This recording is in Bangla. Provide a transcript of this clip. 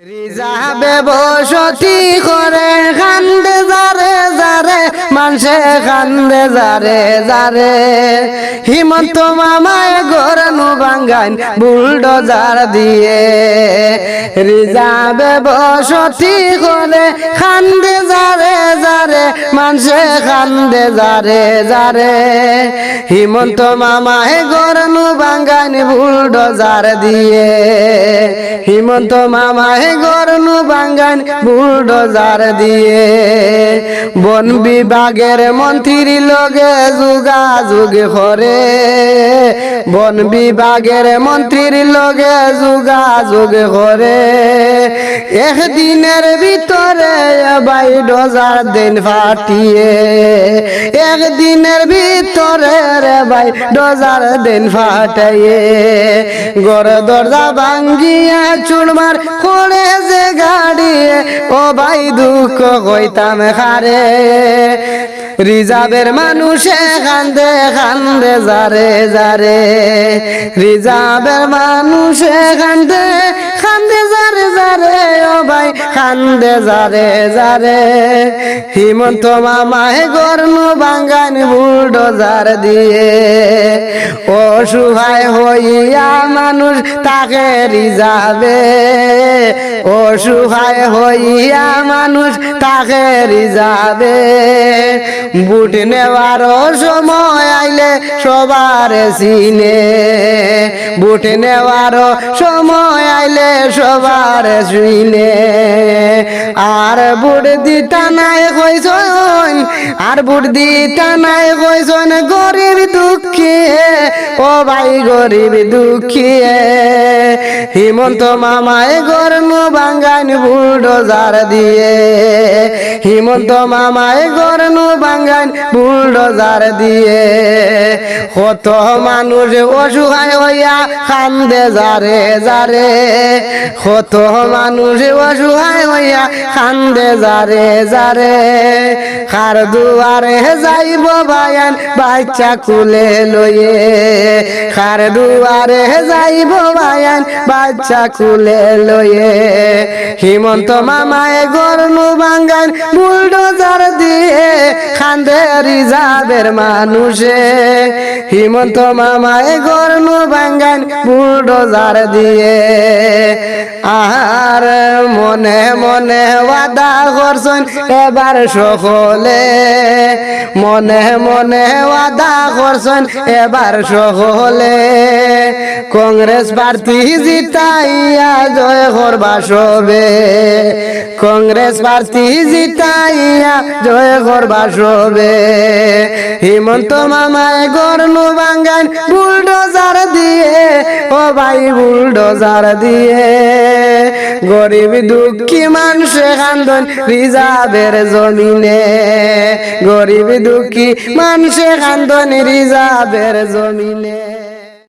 রিজাবে বসতি করে খান্দে যারে যারে মানুষে খান্দে যারে যারে হিমন্ত মামায় গরনু বাঙ্গান বুলডোজার দিয়ে রিজাবে বসতি করে খান্দে যারে যারে মানুষে খান্দে যারে যারে হিমন্ত মামায় গরনু বাঙ্গান বুলডোজার দিয়ে হিমন্ত মামায় গরনু বাঙ্গান বুলডোজার দিয়ে বন বিভাগের মন্ত্রীর লগে যোগাযোগ করে বন বিভাগের মন্ত্রীর লগে যোগাযোগ করে একদিনের ভিতরে বুলডোজার দিন ফাটিয়ে একদিনের ভিতরে বুলডোজার দিন ফাটাইয়ে ঘর দরজা ভাঙ্গিয়া চুরমার করে যে গাড়ি ও ভাই দুঃখ কইতাম খারে রিজাবের মানুষে খান্দে খান্দে যারে যারে রিজাবের মানুষে খান্দে খান্দে যারে যারে ও ভাই খান্দে যারে যারে হিমন্ত মামায় গরনু বাঙ্গান বুলডোজার দিয়ে অসহায় হইয়া মানুষ তাকে রিজাবে অসহায় হইয়া মানুষ তাকে রিজাবে বুট নেওয়ার সময় আইলে সবার সিনে বুট নেওয়ার সময় আইলে সবার সিনে আর বুট দিতা নাই কইছন আর বুট দিতা নাই কইছন গরিব দুঃখী ও ভাই গরিব দুঃখী হিমন্ত মামায় গরনু বাঙ্গান বুলডোজার দিয়ে হিমন্ত মামায় গরনু বাঙ্গান বুলডোজার দিয়ে কত মানুষ অসহায় হইয়া খান্দে যারে যারে কত মানুষ অসহায় হইয়া খান্দে যারে যারে কার দুয়ারে যাইব বায়ান বাচ্চা কুলে লইয়ে কার দুয়ারে যাইব বায়ান বাচ্চা কুলে লইয়ে হিমন্ত মামায় গরনু বাঙ্গান বুলডোজার দিয়ে খান্দে রিজাবের মানুষে হিমন্ত মামায় গরনু বাঙ্গান বুলডোজার দিয়ে আর মনে মনে ওয়াদা করছেন এবার সকলে মনে মনে ওয়াদা করছেন এবার সকলে কংগ্রেস প্রার্থী জিতাইয়া জয় করবা সবে কংগ্রেস প্রার্থী জিতাইয়া জয় করবা সবে হিমন্ত মামায় গরনু বাঙ্গান বুলডোজার দিয়ে ও ভাই বুলডোজার দিয়ে গরিব দুঃখী মানুষে কান্দন রিজাবের জমিনে গরিব দুঃখী মানুষে কান্দন রিজাবের জমিনে।